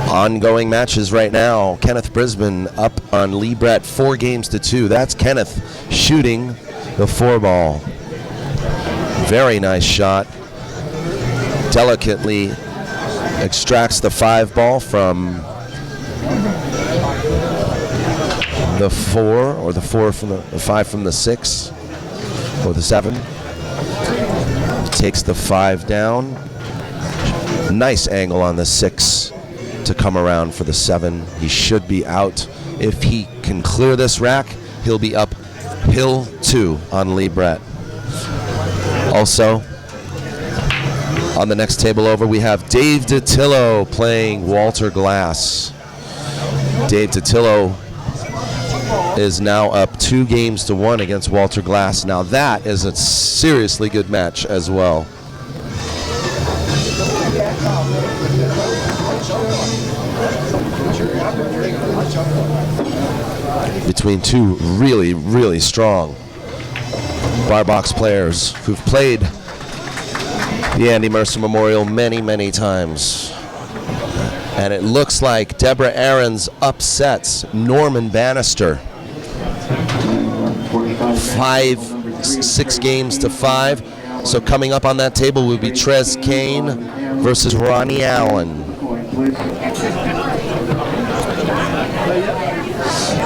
Ongoing matches right now. Kenneth Brisbon up on Lee Brett 4-2. That's Kenneth shooting the 4-ball. Very nice shot. Delicately extracts the 5-ball from the 4, or the 4 from the 5 from the 6, or the 7. Takes the 5 down. Nice angle on the 6 to come around for the 7. He should be out. If he can clear this rack, he'll be up hill 2 on Lee Brett. Also, on the next table over, we have Dave DiTillo playing Walter Glass. Dave DiTillo is now up 2-1 against Walter Glass. Now that is a seriously good match as well. Between two really, really strong bar box players who've played the Andy Mercer Memorial many, many times. And it looks like Deborah Aarons upsets Norman Bannister. 6-5. So coming up on that table will be Trez Kane versus Ronnie Allen.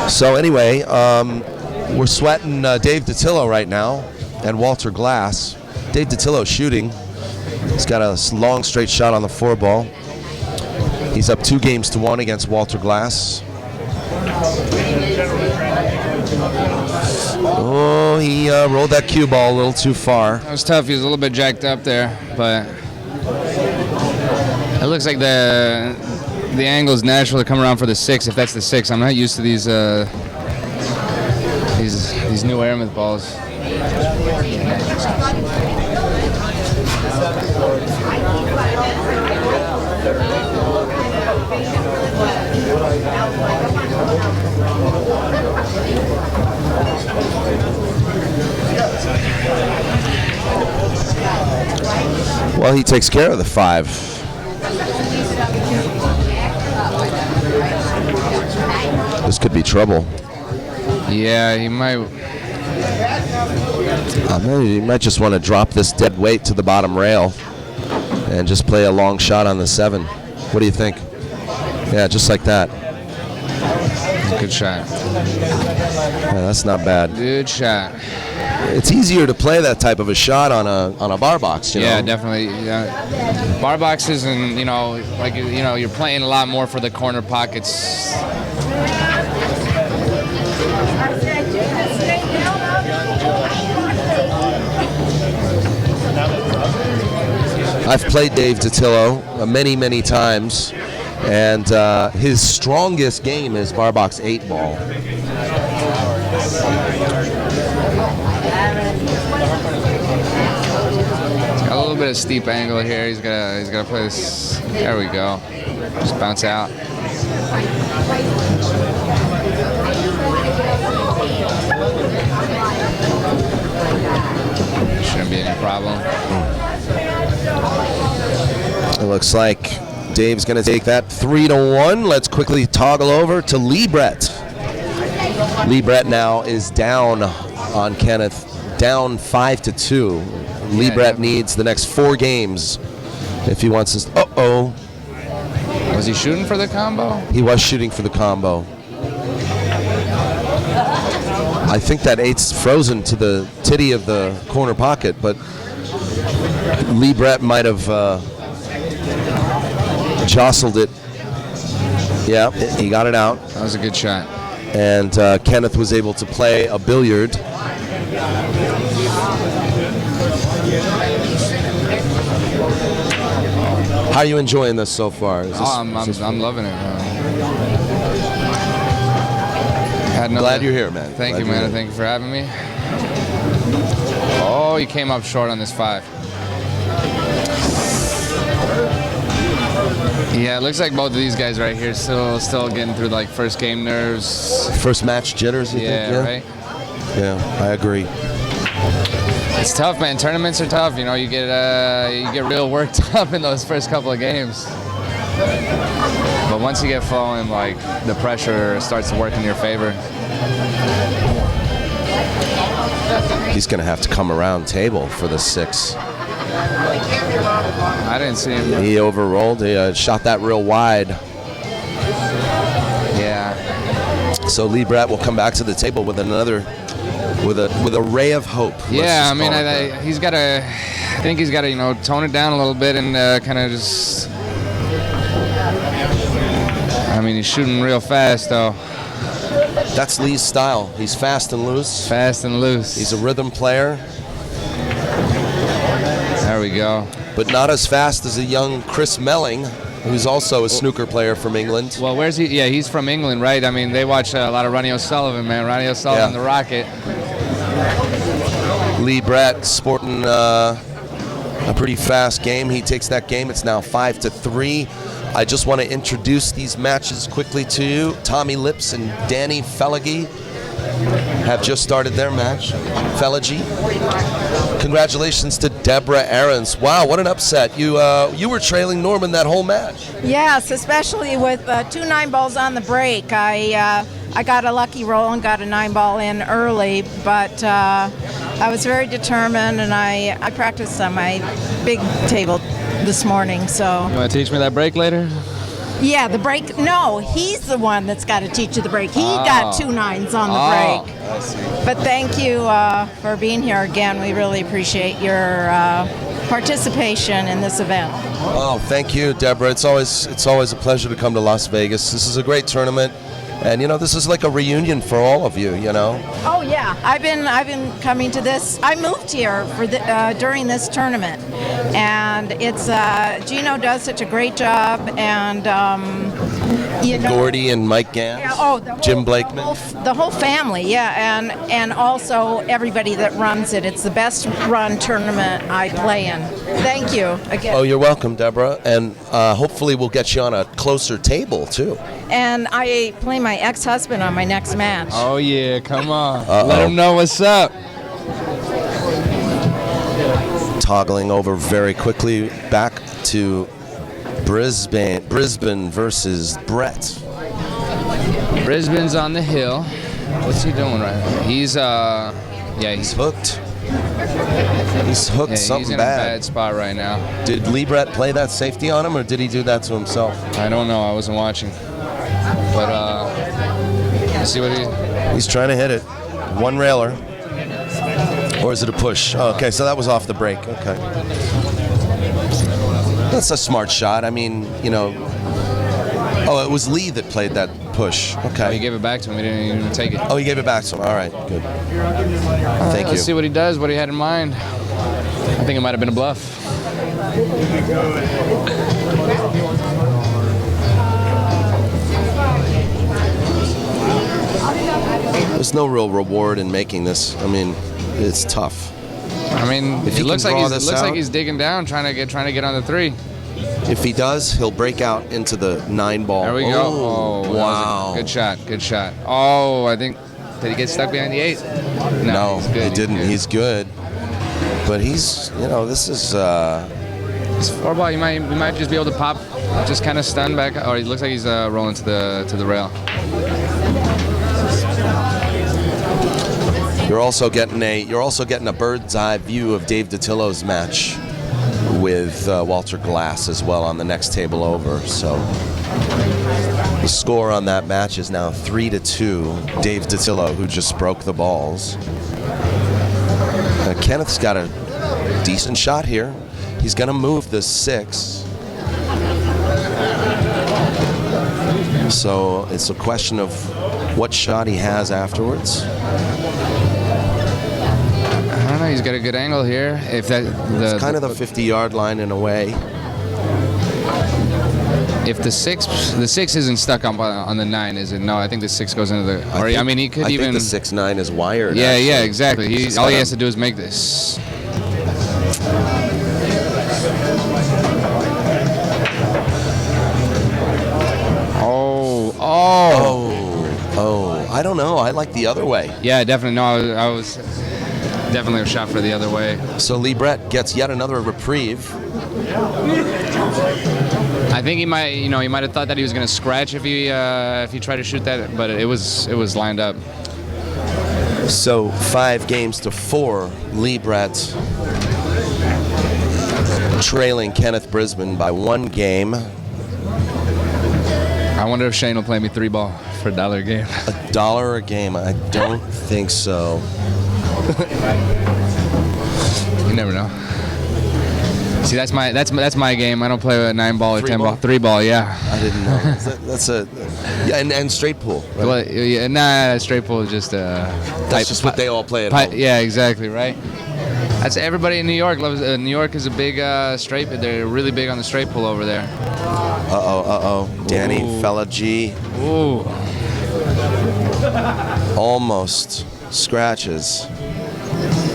So anyway, we're sweating Dave DiTillo right now and Walter Glass. Dave DiTillo shooting. He's got a long straight shot on the 4-ball. He's up 2-1 against Walter Glass. Oh, he rolled that cue ball a little too far. That was tough. He was a little bit jacked up there, but it looks like the angle is natural to come around for the 6. If that's the 6, I'm not used to these new airmouth balls. Well, he takes care of the 5. This could be trouble. Yeah, he might. He might just want to drop this dead weight to the bottom rail and just play a long shot on the 7. What do you think? Yeah, just like that. Good shot. Yeah, that's not bad. Good shot. It's easier to play that type of a shot on a bar box, you know? Yeah, definitely. Yeah. Bar boxes, and you're playing a lot more for the corner pockets. I've played Dave DiTillo many, many times, and his strongest game is bar box 8-ball. A little bit of steep angle here. He's gotta play this. There we go. Just bounce out. Shouldn't be any problem. It looks like Dave's gonna take that 3-1. Let's quickly toggle over to Lee Brett. Lee Brett now is down on Kenneth, down 5-2. Lee Brett needs the next 4 games if he wants to. Uh-oh. Was he shooting for the combo? He was shooting for the combo. I think that 8's frozen to the titty of the corner pocket, but Lee Brett might have jostled it. Yeah, he got it out. That was a good shot. And Kenneth was able to play a billiard. How are you enjoying this so far? I'm loving it, man. Glad you're here, man. Thank you, man. Thank you for having me. Oh, you came up short on this 5. Yeah, it looks like both of these guys right here still getting through like first game nerves. First match jitters, you think? Yeah, right? Yeah, I agree. It's tough, man. Tournaments are tough. You know, you get real worked up in those first couple of games. But once you get flowing, like the pressure starts to work in your favor. He's going to have to come around table for the 6. I didn't see him. He overrolled. He shot that real wide. Yeah. So Lee Brett will come back to the table with another, with a ray of hope. Yeah, I mean, he's got to. I think he's got to, tone it down a little bit and kind of just. I mean, he's shooting real fast though. That's Lee's style. He's fast and loose. Fast and loose. He's a rhythm player. There we go. But not as fast as a young Chris Melling, who's also a snooker player from England. Well, where's he? Yeah, he's from England, right? I mean, they watch a lot of Ronnie O'Sullivan, man. Ronnie O'Sullivan, the Rocket. Lee Brett sporting a pretty fast game. He takes that game. It's now 5-3. I just want to introduce these matches quickly to you. Tommy Lips and Danny Felagy have just started their match. Felagy. Congratulations to Deborah Aarons. Wow, what an upset. You were trailing Norman that whole match. Yes, especially with 2 9-balls on the break. I got a lucky roll and got a 9-ball in early, but I was very determined, and I practiced on my big table this morning. So. You want to teach me that break later? Yeah, the break. No, he's the one that's got to teach you the break. He got 2 9s on the break. I see. But thank you for being here again. We really appreciate your participation in this event. Oh, thank you, Deborah. It's always a pleasure to come to Las Vegas. This is a great tournament, and this is like a reunion for all of you. Oh yeah, I've been coming to this. I moved here for during this tournament, and it's Gino does such a great job, and Gordy and Mike Gans, Jim Blakeman, the whole family, yeah, and also everybody that runs it. It's the best run tournament I play in. Thank you again. Oh, you're welcome, Deborah, and hopefully we'll get you on a closer table too. And I play my ex-husband on my next match. Oh yeah, come on. Let him know what's up. Toggling over very quickly back to Brisbon versus Brett. Brisbane's on the hill. What's he doing right now? He's hooked. He's hooked something he's in bad. a bad spot right now. Did Lee Brett play that safety on him, or did he do that to himself? I don't know. I wasn't watching. But let's see what he's trying to hit it. One railer. Or is it a push? Oh, okay, so that was off the break. Okay. That's a smart shot. I mean, oh, it was Lee that played that push. Okay. Oh, he gave it back to him. He didn't even take it. Oh, he gave it back to him. All right, good. Thank you. Let's see what he does, what he had in mind. I think it might have been a bluff. There's no real reward in making this. I mean, it's tough. I mean, if it looks like he's digging down, trying to get on the 3. If he does, he'll break out into the 9-ball. There we go. Oh, wow. Good shot. Oh, I think, did he get stuck behind the 8? No, he's good. He didn't. He's good. But he's, this is... It's 4-ball. You might just be able to pop, just kind of stun back. Oh, he looks like he's rolling to the rail. You're also getting a bird's eye view of Dave DiTillo's match with Walter Glass as well on the next table over. So the score on that match is now 3-2. Dave DiTillo, who just broke the balls. Kenneth's got a decent shot here. He's going to move the 6. So it's a question of what shot he has afterwards. I don't know. He's got a good angle here. If that it's kind of the 50-yard line in a way. If the 6 isn't stuck on the 9, is it? No, I think the 6 goes into the. I think the 6-9 is wired. Yeah, actually. yeah, exactly. All he has to do is make this. Oh, I don't know. I like the other way. Yeah, definitely. No, I was definitely a shot for the other way. So Lee Brett gets yet another reprieve. I think he might have thought that he was going to scratch if he tried to shoot that, but it was lined up. So 5 games to 4, Lee Brett trailing Kenneth Brisbon by 1 game. I wonder if Shane will play me 3-ball for $1 a game. $1 a game? I don't think so. You never know. See, that's my game. I don't play with 9-ball or 10-ball. 3-ball, yeah. I didn't know. That's a and straight pool. Right? Well, yeah, nah, straight pool is just that's just what they all play at home. Yeah, exactly, right. That's everybody in New York loves. New York is a big straight. They're really big on the straight pool over there. Danny Felagy. Ooh. Almost scratches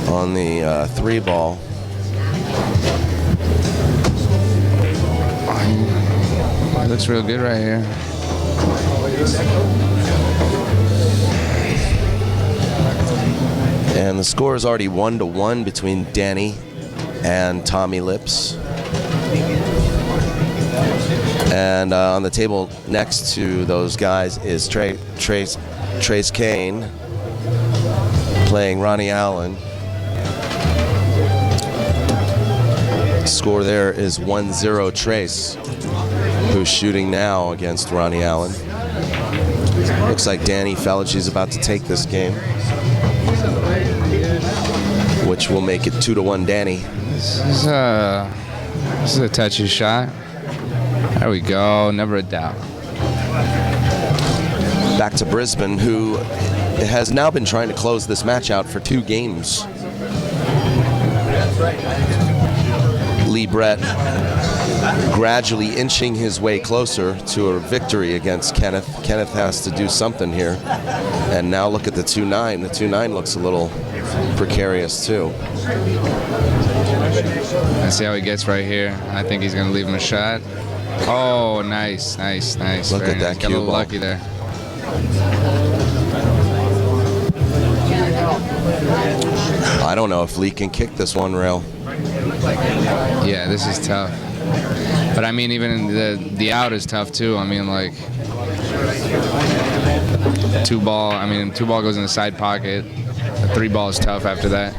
on the 3-ball. It looks real good right here. And the score is already 1-1 between Danny and Tommy Lips. And on the table next to those guys is Trace Kane playing Ronnie Allen. Score there is 1-0 Trace, who's shooting now against Ronnie Allen. Looks like Danny Felagy is about to take this game, which will make it 2-1 Danny. This is a touchy shot. There we go. Never a doubt. Back to Brisbane, who has now been trying to close this match out for 2 games. Lee Brett gradually inching his way closer to a victory against Kenneth. Kenneth has to do something here. And now look at the 2-9. The 2-9 looks a little precarious too. Let's see how he gets right here. I think he's going to leave him a shot. Oh, nice. Look Very at that nice. Got a cue little ball. lucky there. I don't know if Lee can kick this one rail. Yeah, this is tough. But I mean, even the out is tough too. I mean, like 2-ball. I mean, 2-ball goes in the side pocket. The 3-ball is tough after that.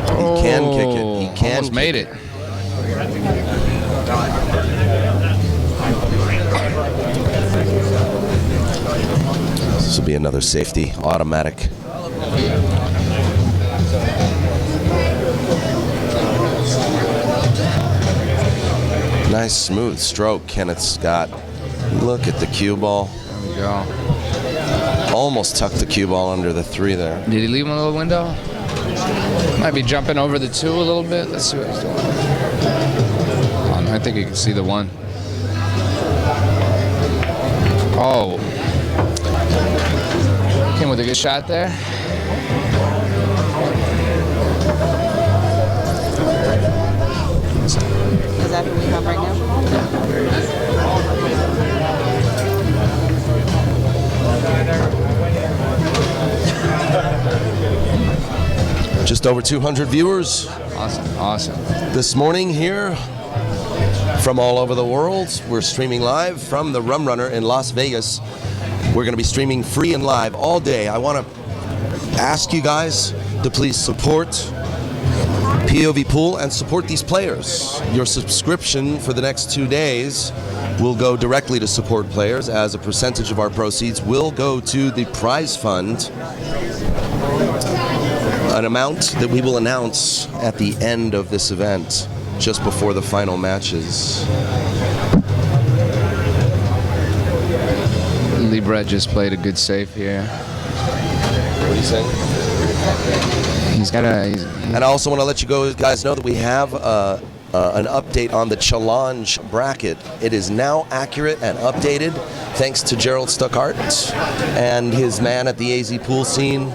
He can kick it. He can. Almost made it. This will be another safety, automatic. Nice smooth stroke Kenneth Scott. Look at the cue ball. There we go. Almost tucked the cue ball under the 3 there. Did he leave him a little window? Might be jumping over the 2 a little bit. Let's see what he's doing. Oh, no, I think you can see the 1. Oh. Came with a good shot there. Is that who we have right now? Just over 200 viewers Awesome. this morning here from all over the world. We're streaming live from the Rum Runner in Las Vegas. We're going to be streaming free and live all day. I want to ask you guys to please support POVPOOL and support these players. Your subscription for the next 2 days will go directly to support players, as a percentage of our proceeds will go to the prize fund, an amount that we will announce at the end of this event, just before the final matches. Lee Brett just played a good save here. What are you saying? He's got a... And I also want to let you guys know that we have an update on the challenge bracket. It is now accurate and updated thanks to Gerald Stuckart and his man at the AZ Pool Scene.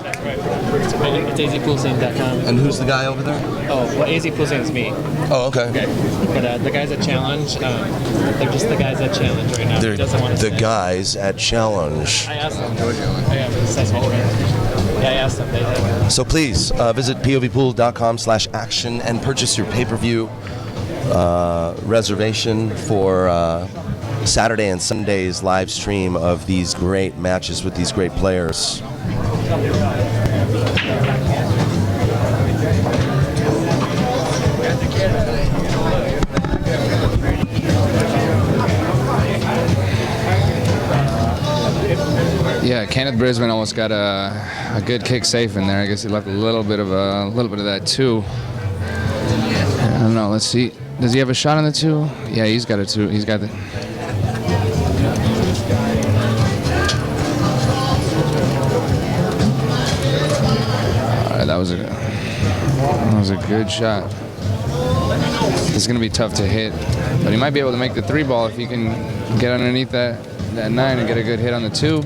It's azpoolscene.com. And who's the guy over there? Oh, well, AZ Pool Scene is me. Oh, okay. But the guys at Challenge, they're just the guys at Challenge right now. They're Doesn't want to the say. guys at Challenge. I asked them. I am successful. Yeah, I asked them. They did. So please visit povpool.com/action and purchase your pay-per-view reservation for Saturday and Sunday's live stream of these great matches with these great players. Yeah, Kenneth Brisbon almost got a good kick safe in there. I guess he left a little bit of that too. I don't know. Let's see. Does he have a shot on the 2? Yeah, he's got a 2. He's got the. All right, that was a good shot. It's gonna be tough to hit, but he might be able to make the 3 ball if he can get underneath that 9 and get a good hit on the 2.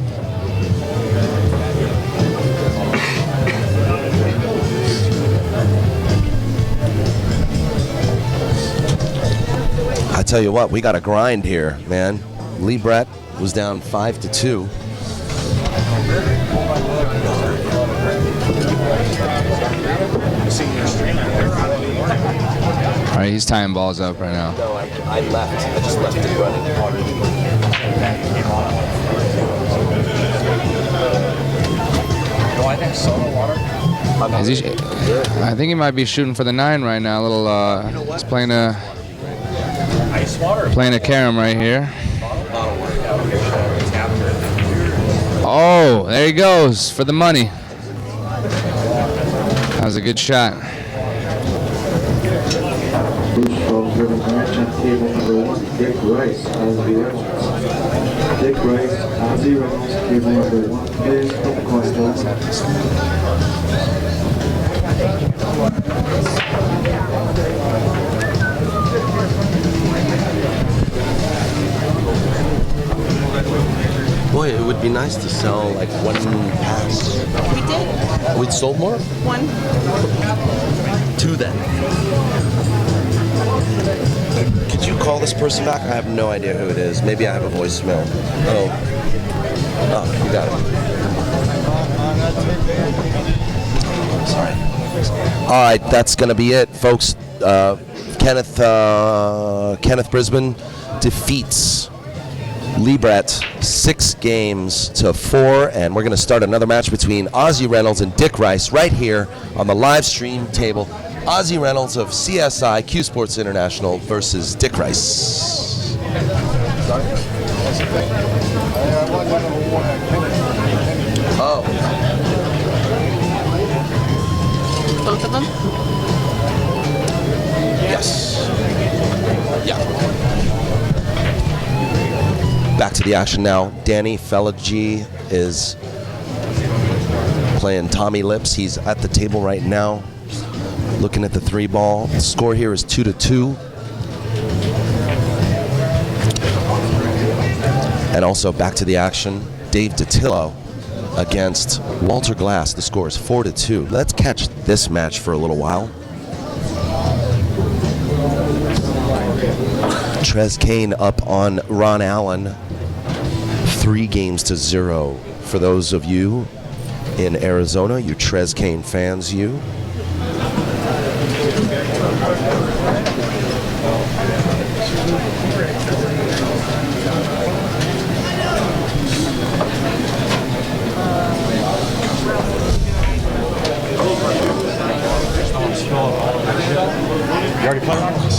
I tell you what, we got a grind here, man. Lee Brett was down 5-2. All right, he's tying balls up right now. No, I left. I just left it running. I think soda water. Is he, I think he might be shooting for the 9 right now. A little, he's playing a carom right here. Oh, there he goes for the money. That was a good shot. Busch calls for the match on table number 1, Dick Rice, Ozzy Reynolds. Dick Rice, Ozzy Reynolds, table number 1. Please come across those. Boy, it would be nice to sell like 1 pass. We did. We'd sold more? 1. 2 then. Could you call this person back? I have no idea who it is. Maybe I have a voicemail. Oh, you got it. Sorry. All right, that's going to be it, folks. Kenneth Brisbon defeats Lee Brett 6-4, and we're going to start another match between Ozzy Reynolds and Dick Rice right here on the live stream table. Ozzy Reynolds of CSI Q Sports International versus Dick Rice. Oh. Both of them? Yes. Yeah. Back to the action now. Danny Felagy is playing Tommy Lips. He's at the table right now, looking at the 3 ball. The score here is 2-2. And also back to the action. Dave DiTillo against Walter Glass. The score is 4-2. Let's catch this match for a little while. Trez Kane up on Ron Allen, 3-0. For those of you in Arizona, you Trez Kane fans, you. You already played on this?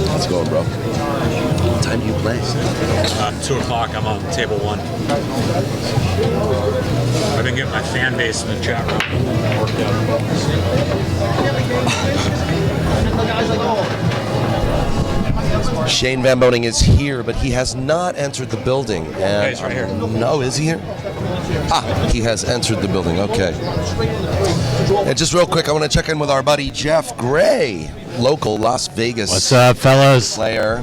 How's it going, bro? What time do you play? 2 o'clock, I'm on table 1. I've been getting my fan base in the chat room worked Shane Van Boning is here, but he has not entered the building. And he's right here. No, is he here? Ah, he has entered the building. Okay. And just real quick, I want to check in with our buddy Jeff Gray, local Las Vegas What's up, fellas? player,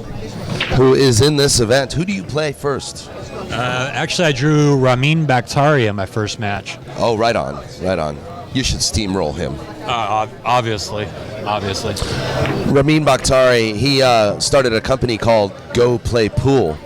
who is in this event. Who do you play first? Actually, I drew Ramin Bakhtari in my first match. Oh, right on, right on. You should steamroll him. Obviously. Ramin Bakhtari, he started a company called Go Play Pool.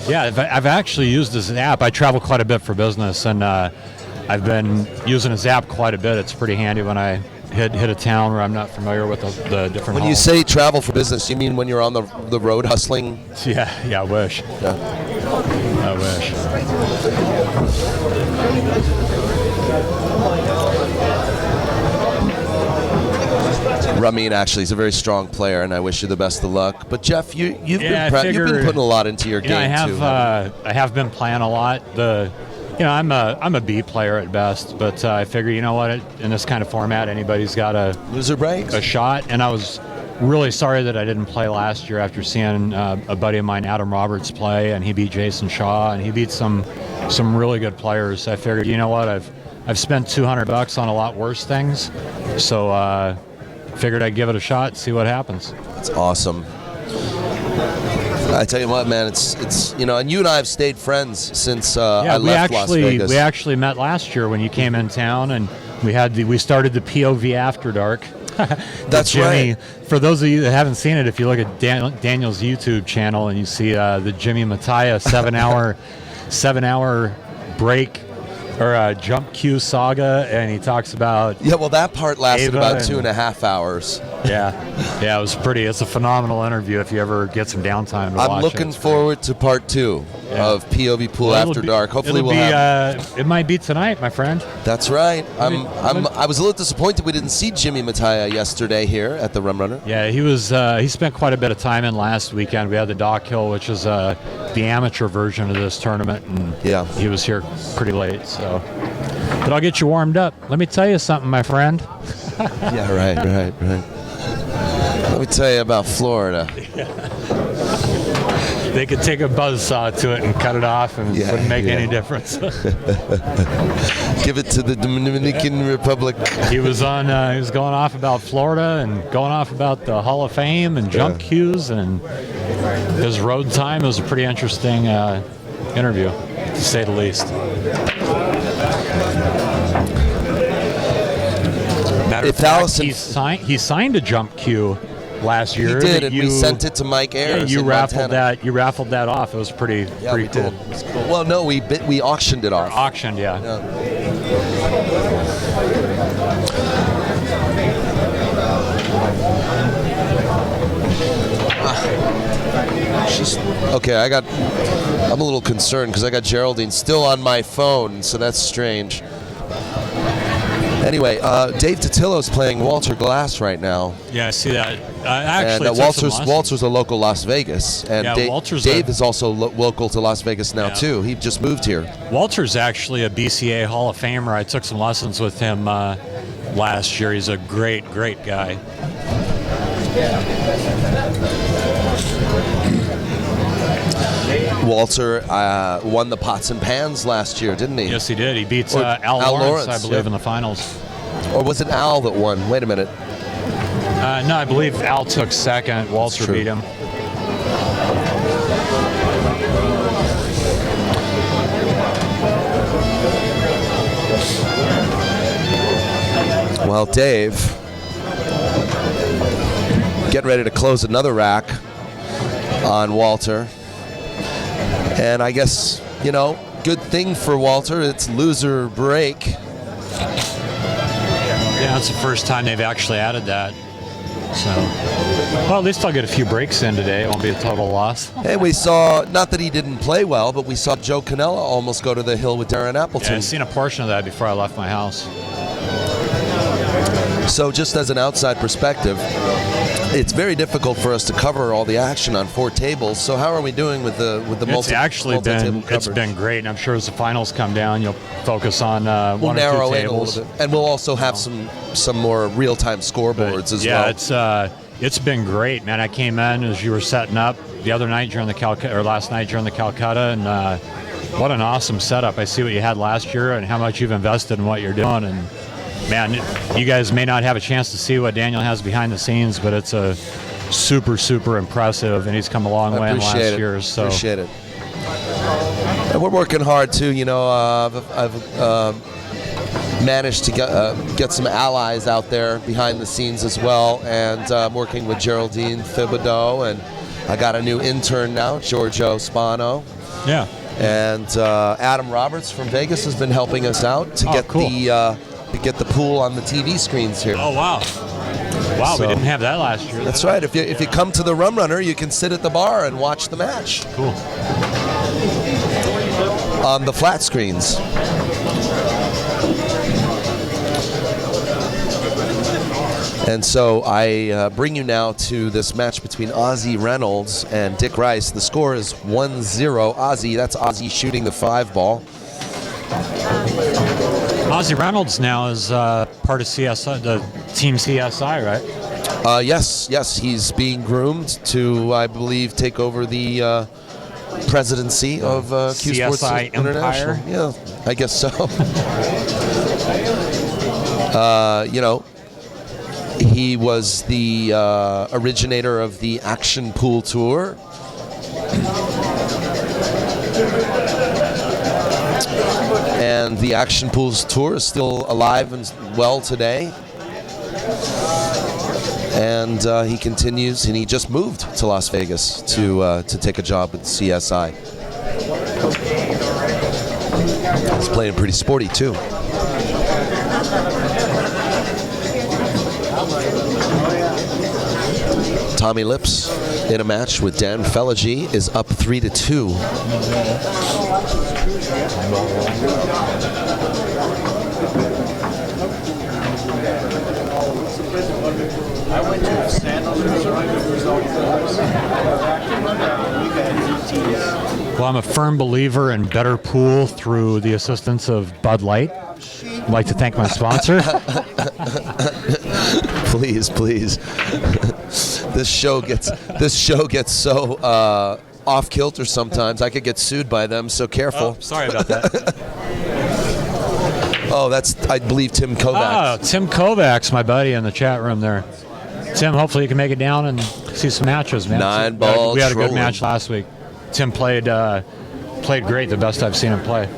Yeah, I've actually used his app. I travel quite a bit for business, and I've been using his app quite a bit. It's pretty handy when I hit a town where I'm not familiar with the different When you say travel for business, you mean when you're on the road hustling? Yeah, I wish. Yeah. I wish. Ramin actually is a very strong player, and I wish you the best of luck. But Jeff, you've been putting a lot into your game too. I have been playing a lot. I'm a B player at best, but I figure, you know what, in this kind of format, anybody's got loser breaks, a shot. And I was really sorry that I didn't play last year after seeing a buddy of mine, Adam Roberts, play, and he beat Jason Shaw, and he beat some really good players. I figured, you know what, I've spent $200 on a lot worse things, so figured I'd give it a shot, see what happens. That's awesome. I tell you what, man, it's and you and I have stayed friends since I left Las Vegas. We actually met last year when you came in town, and we started the POV After Dark. That's Jimmy, right. For those of you that haven't seen it, if you look at Daniel's YouTube channel and you see the Jimmy Mattia 7-hour break or jump cue saga, and he talks about that part lasted Ava about 2.5 hours. Yeah, it was pretty. It's a phenomenal interview if you ever get some downtime to watch it. I'm looking forward to part 2 of POVPOOL After Dark. Hopefully we'll have. It might be tonight, my friend. That's right. I was a little disappointed we didn't see Jimmy Mattia yesterday here at the Rum Runner. Yeah, he was. He spent quite a bit of time in last weekend. We had the Dock Hill, which is the amateur version of this tournament, and he was here pretty late. So, but I'll get you warmed up. Let me tell you something, my friend. Yeah, right. Let me tell you about Florida. They could take a buzzsaw to it and cut it off, and it wouldn't make any difference. Give it to the Dominican Republic. He was on. He was going off about Florida and going off about the Hall of Fame and jump cues and his road time. It was a pretty interesting interview, to say the least. If Allison, he signed a jump cue last year. He did, and we sent it to Mike Ayers. You raffled Montana. that. You raffled that off. It was pretty cool. Did. It was cool. Well, no, we auctioned it off. Auctioned, yeah. Okay, I'm a little concerned because I got Geraldine still on my phone, so that's strange. Anyway, Dave Totillo's playing Walter Glass right now. Yeah, I see that. Actually, and Walter's a local Las Vegas, and Dave is also local to Las Vegas now too. He just moved here. Walter's actually a BCA Hall of Famer. I took some lessons with him last year. He's a great guy. Walter won the Pots and Pans last year, didn't he? Yes, he did. He beats Al Lawrence, I believe, in the finals. Or was it Al that won? Wait a minute. No, I believe Al took second. Walter beat him. Well, Dave, getting ready to close another rack on Walter. And I guess, good thing for Walter, it's loser break. Yeah, it's the first time they've actually added that. So, well, at least I'll get a few breaks in today. It won't be a total loss. Hey, we saw, not that he didn't play well, but we saw Joe Canella almost go to the hill with Darren Appleton. Yeah, I've seen a portion of that before I left my house. So just as an outside perspective, it's very difficult for us to cover all the action on 4 tables. So how are we doing with the multi-table coverage? It's been great, and I'm sure as the finals come down, you'll focus on one or 2 tables. In a little bit. And we'll also have some more real-time scoreboards as well. Yeah, it's been great, man. I came in as you were setting up. the other night during the last night during the Calcutta, and what an awesome setup. I see what you had last year and how much you've invested in what you're doing. And man, you guys may not have a chance to see what Daniel has behind the scenes, but it's a super impressive, and he's come a long way in the last year. So appreciate it. And we're working hard too. You know, I've managed to get some allies out there behind the scenes as well, and I'm working with Geraldine Thibodeau, and I got a new intern now, Giorgio Spano. Yeah. And Adam Roberts from Vegas has been helping us out to get the pool on the TV screens here. Oh wow! Wow, So- we didn't have that last year. That's right. If you come to the Rum Runner, you can sit at the bar and watch the match Cool. on the flat screens. And so I bring you now to this match between Ozzy Reynolds and Dick Rice. The score is 1-0 Ozzy. That's Ozzy shooting the 5 ball. Ozzy Reynolds now is part of CSI, the team CSI, right? Yes, he's being groomed to, I believe, take over the presidency of Q Sports CSI International. Empire? Yeah, I guess so. You know, he was the originator of the Action Pool Tour. And the Action Pools Tour is still alive and well today. And he continues, and he just moved to Las Vegas to take a job with CSI. He's playing pretty sporty too. Tommy Lips in a match with Dan Felagy is up 3-2. Well, I'm a firm believer in better pool through the assistance of Bud Light. I'd like to thank my sponsor. Please. This show gets so off kilter sometimes. I could get sued by them, so careful. Oh, sorry about that. Oh, that's, I believe, Tim Kovacs. Oh, Tim Kovacs, my buddy in the chat room there. Tim, hopefully you can make it down and see some matches, man. 9-ball We had a good trolling. match last week. Tim played great, the best I've seen him play.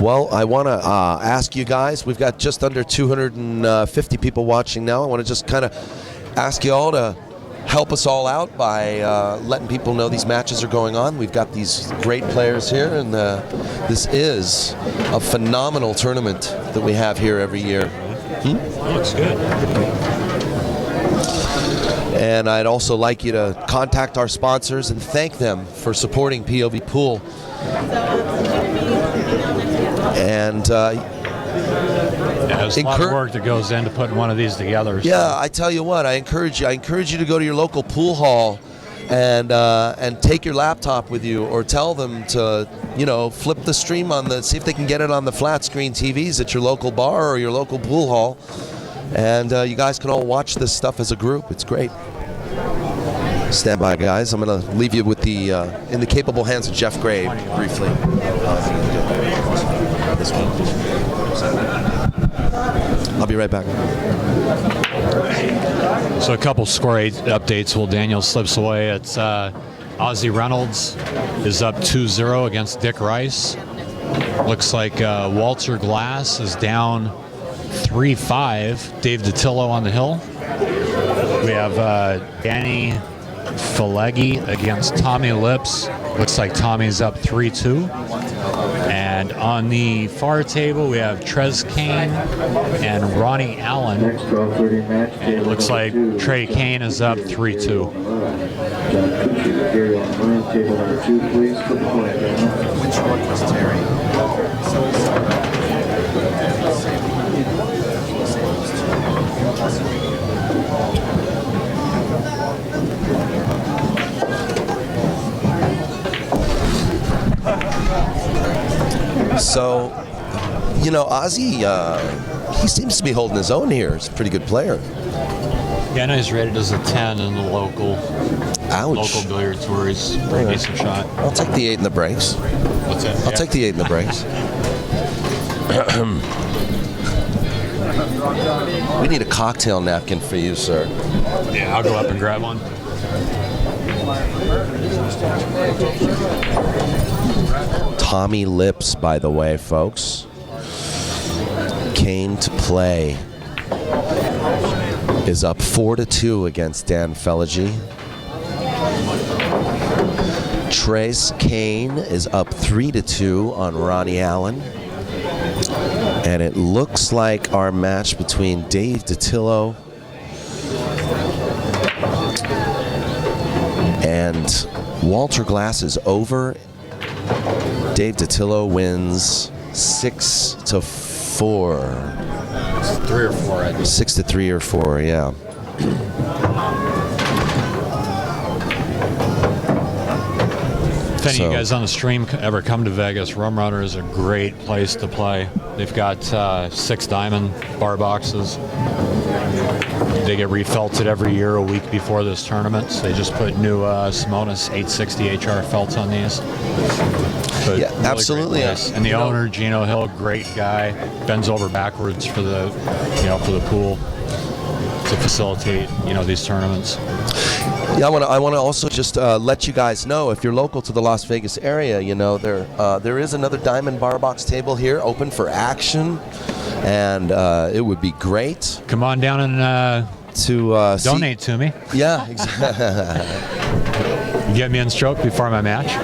Well, I want to ask you guys, we've got just under 250 people watching now. I want to just kind of ask you all to help us all out by letting people know these matches are going on. We've got these great players here, and this is a phenomenal tournament that we have here every year. Looks good. And I'd also like you to contact our sponsors and thank them for supporting POVPOOL. And There's a lot of work that goes into putting one of these together. So. yeah, I tell you what, I encourage you to go to your local pool hall and take your laptop with you, or tell them to, flip the stream see if they can get it on the flat screen TVs at your local bar or your local pool hall. And you guys can all watch this stuff as a group. It's great. Stand by, guys. I'm going to leave you with in the capable hands of Jeff Gray briefly. I'll be right back. So a couple score updates while Daniel slips away. It's Ozzy Reynolds is up 2-0 against Dick Rice. Looks like Walter Glass is down 3-5. Dave DiTillo on the hill. We have Danny Felagy against Tommy Lips. Looks like Tommy's up 3-2. And on the far table, we have Kane and Ronnie Allen. Next 12:30 match. And it looks like Trey Kane is up 3-2. Gary on room, table number 2, please. Put the point down. Which one was Terry? So You know, Ozzy, he seems to be holding his own here. He's a pretty good player. Yeah, I know he's rated as a 10 in the local billiard tour. He's a pretty decent shot. I'll take the 8 in the breaks. What's that? I'll take the 8 in the breaks. We need a cocktail napkin for you, sir. Yeah, I'll go up and grab one. Tommy Lips, by the way, folks. Kane to play. Is up 4-2 against Dan Felagy. Trace Kane is up 3-2 on Ronnie Allen. And it looks like our match between Dave DiTillo and Walter Glass is over. Dave DiTillo wins 6-4. 3 or 4, I think. 6-3 or 4, yeah. If any of you guys on the stream ever come to Vegas, Rum Runner is a great place to play. They've got 6 diamond bar boxes. They get refelted every year a week before this tournament. So they just put new Simonis 860 HR felts on these. But yeah, really absolutely. And the owner, Gino Hill, great guy, bends over backwards for the, for the pool to facilitate, these tournaments. Yeah, I want to also just let you guys know, if you're local to the Las Vegas area, there is another diamond bar box table here, open for action, and it would be great. Come on down and donate to me. Yeah, exactly. Get me in stroke before my match.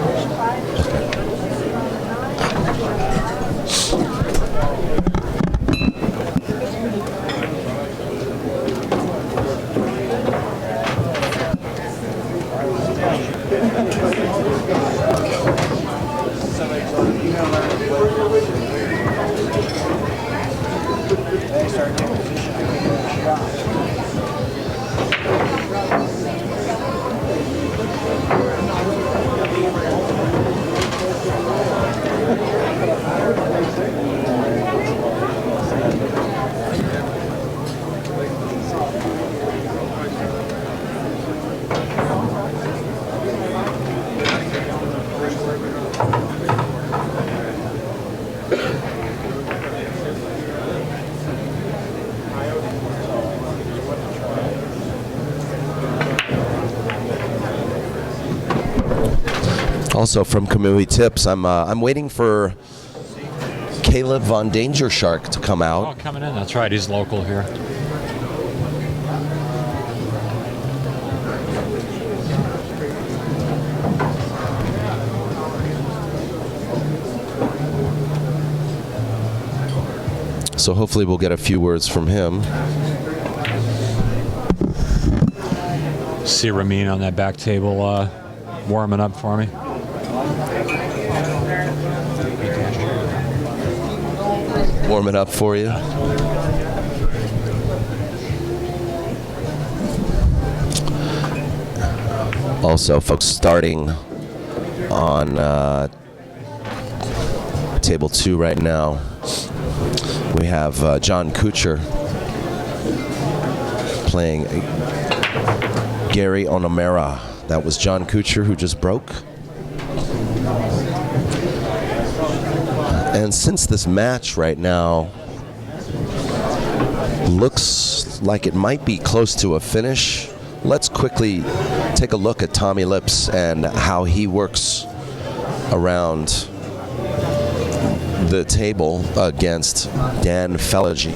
Also from Kamui Tips, I'm waiting for Caleb Von Danger Shark to come out. Oh, coming in. That's right. He's local here. So hopefully we'll get a few words from him. See Ramin on that back table warming up for me. Warm it up for you. Also, folks, starting on table 2 right now, we have John Kuchar playing Gary Onamera. That was John Kuchar who just broke. And since this match right now looks like it might be close to a finish, let's quickly take a look at Tommy Lips and how he works around the table against Dan Felagy.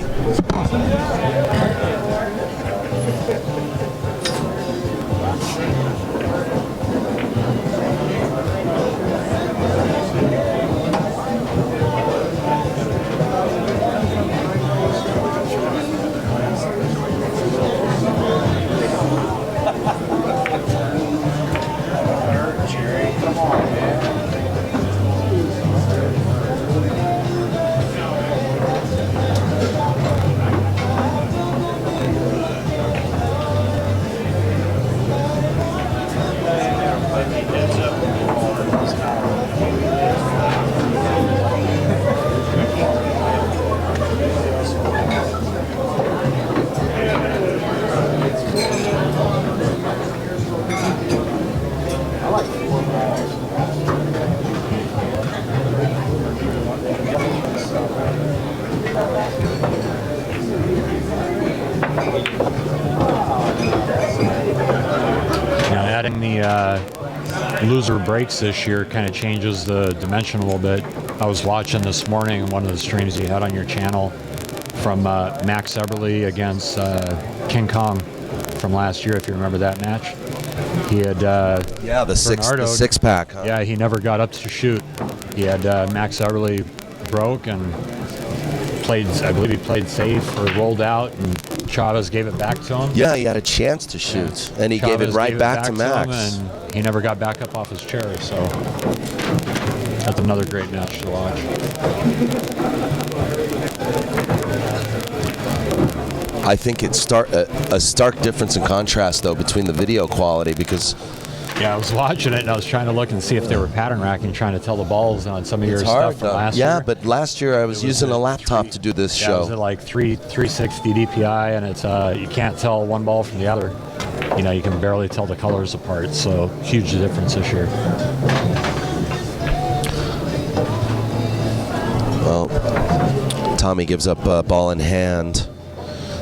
loser breaks this year kind of changes the dimension a little bit. I was watching this morning one of the streams you had on your channel from Max Eberle against King Kong from last year, if you remember that match. He had the six pack. Huh? Yeah, he never got up to shoot. He had Max Eberle broke and played. I believe he played safe or rolled out, and Chavez gave it back to him. Yeah, he had a chance to shoot, and he gave it right back to Max. Him, and he never got back up off his chair. So that's another great match to watch. I think it's a stark difference in contrast, though, between the video quality because. Yeah, I was watching it and I was trying to look and see if they were pattern racking, trying to tell the balls on some of your stuff from last year. Yeah, but last year I was using a laptop to do this show. It was at like 360 DPI, and it's you can't tell one ball from the other. You know, you can barely tell the colors apart. So huge difference this year. Well, Tommy gives up ball in hand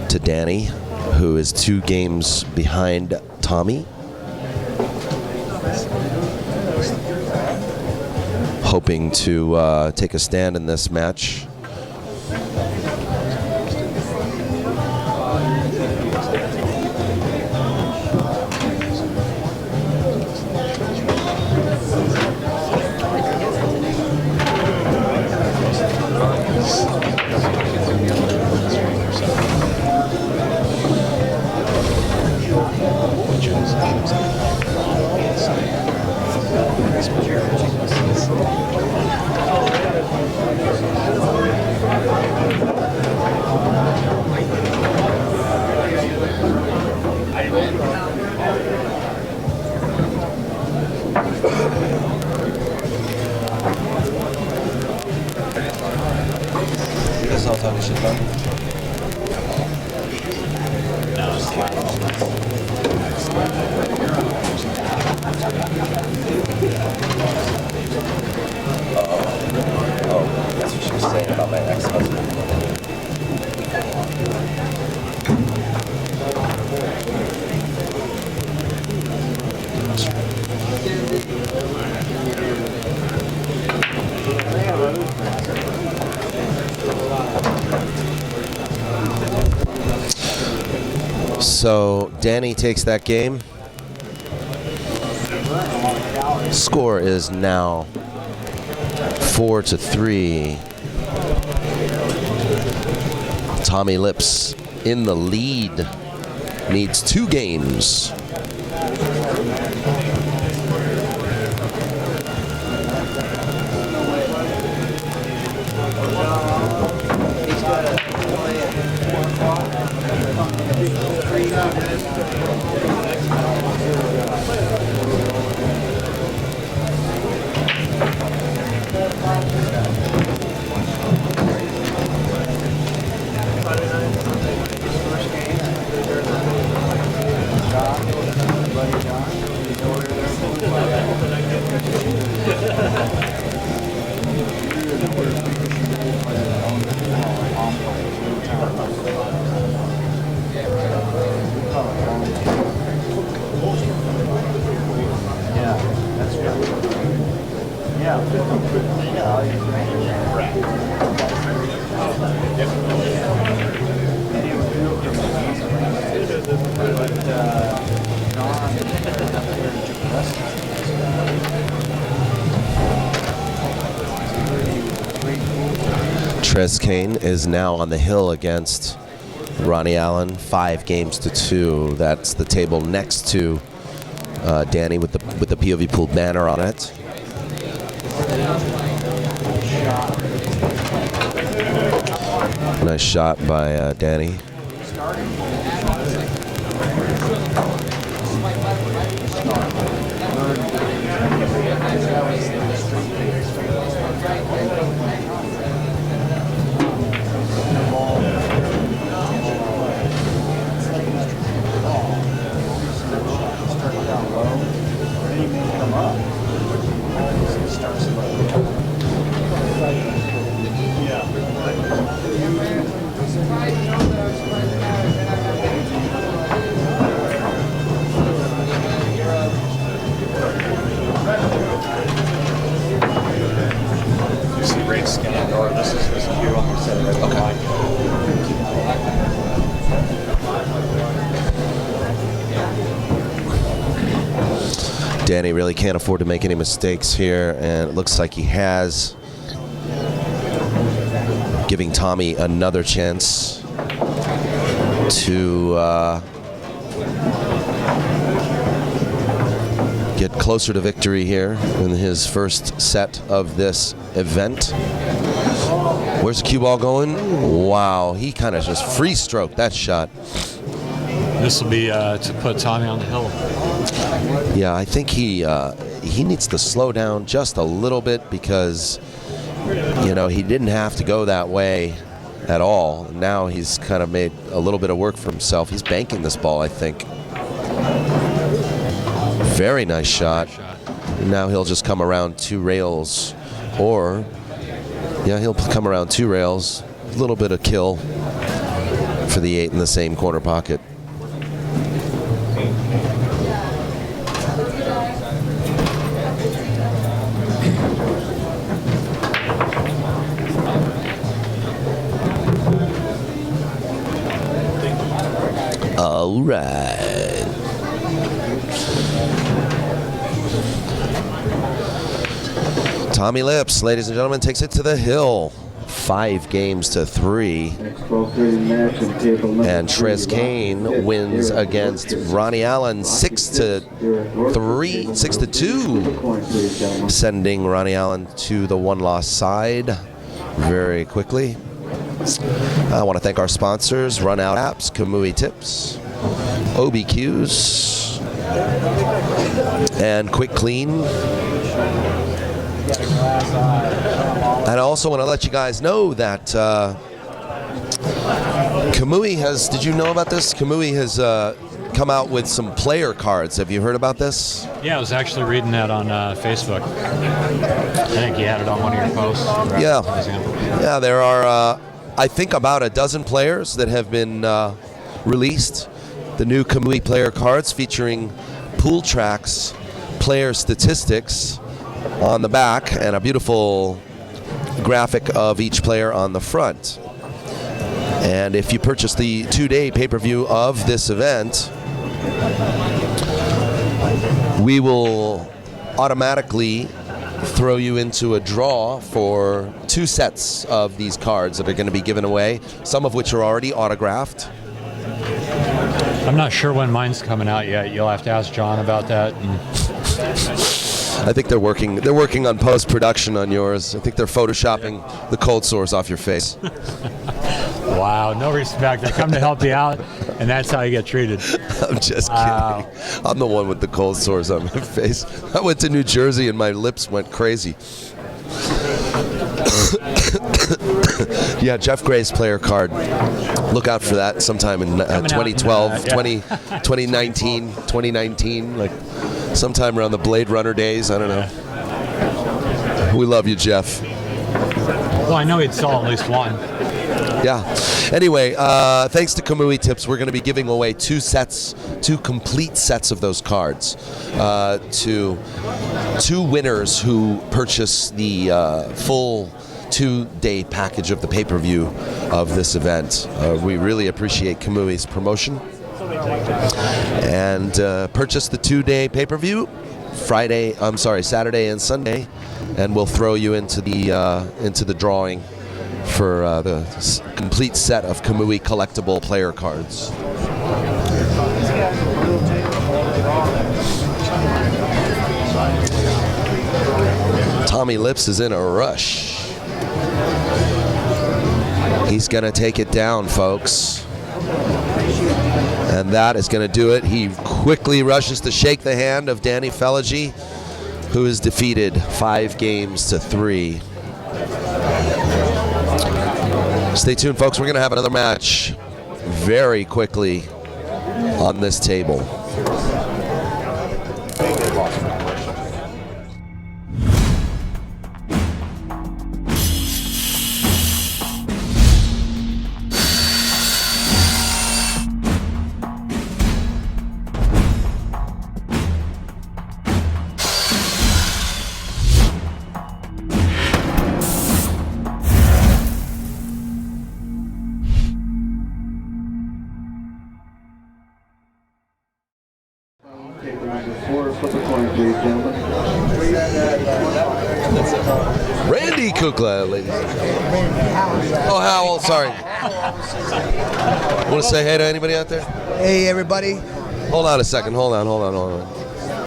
to Danny, who is 2 games behind Tommy. Hoping to take a stand in this match. That's what she was saying about my ex-husband. So Danny takes that game. Score is now 4-3. Tommy Lips in the lead. Needs 2 games. Kane is now on the hill against Ronnie Allen, 5-2. That's the table next to Danny with the POVPOOL banner on it. Nice shot by Danny. Danny really can't afford to make any mistakes here, and it looks like he has. Giving Tommy another chance to get closer to victory here in his first set of this event. Where's the cue ball going? Wow, he kind of just free stroked that shot. This will be to put Tommy on the hill. Yeah, I think he needs to slow down just a little bit because, you know, he didn't have to go that way at all. Now he's kind of made a little bit of work for himself. He's banking this ball, I think. Very nice shot. Now he'll just come around 2 rails, or yeah, he'll come around 2 rails. A little bit of kill for the 8 in the same corner pocket. All right. Tommy Lips, ladies and gentlemen, takes it to the hill. 5 games to 3. And Trez Kane wins against Ronnie Allen 6-3, 6-2, sending Ronnie Allen to the 1-loss side very quickly. I want to thank our sponsors, Run Out Apps, Kamui Tips, OBQs, and Quick Clean. And I also want to let you guys know that Kamui has, did you know about this? Kamui has come out with some player cards. Have you heard about this? Yeah, I was actually reading that on Facebook. I think you had it on one of your posts. Yeah. Yeah, there are, I think, about a dozen players that have been released. The new Kamui player cards featuring Pool Tracks player statistics on the back and a beautiful graphic of each player on the front. And if you purchase the 2-day pay-per-view of this event, we will automatically throw you into a draw for 2 sets of these cards that are going to be given away, some of which are already autographed. I'm not sure when mine's coming out yet. You'll have to ask John about that. I think they're working on post-production on yours. I think they're photoshopping the cold sores off your face. Wow, no respect. They come to help you out, and that's how you get treated. I'm just kidding. I'm the one with the cold sores on my face. I went to New Jersey and my lips went crazy. Yeah, Jeff Gray's player card. Look out for that sometime in 2012, 2019, like sometime around the Blade Runner days. I don't know. We love you, Jeff. Well, I know he'd sell at least one. Yeah. Anyway, thanks to Kamui Tips, we're going to be giving away 2 complete sets of those cards to 2 winners who purchase the full 2-day package of the pay-per-view of this event. We really appreciate Kamui's promotion. And purchase the 2-day pay-per-view Saturday and Sunday, and we'll throw you into the drawing for the complete set of Kamui collectible player cards. Tommy Lips is in a rush. He's going to take it down, folks. And that is going to do it. He quickly rushes to shake the hand of Danny Felagy, who is defeated 5 games to 3. Stay tuned, folks. We're going to have another match very quickly on this table. 4, flip a coin, please, gentlemen. Randy Kukla, ladies. Oh, Howell, sorry. Want to say hey to anybody out there? Hey, everybody. Hold on a second. Hold on.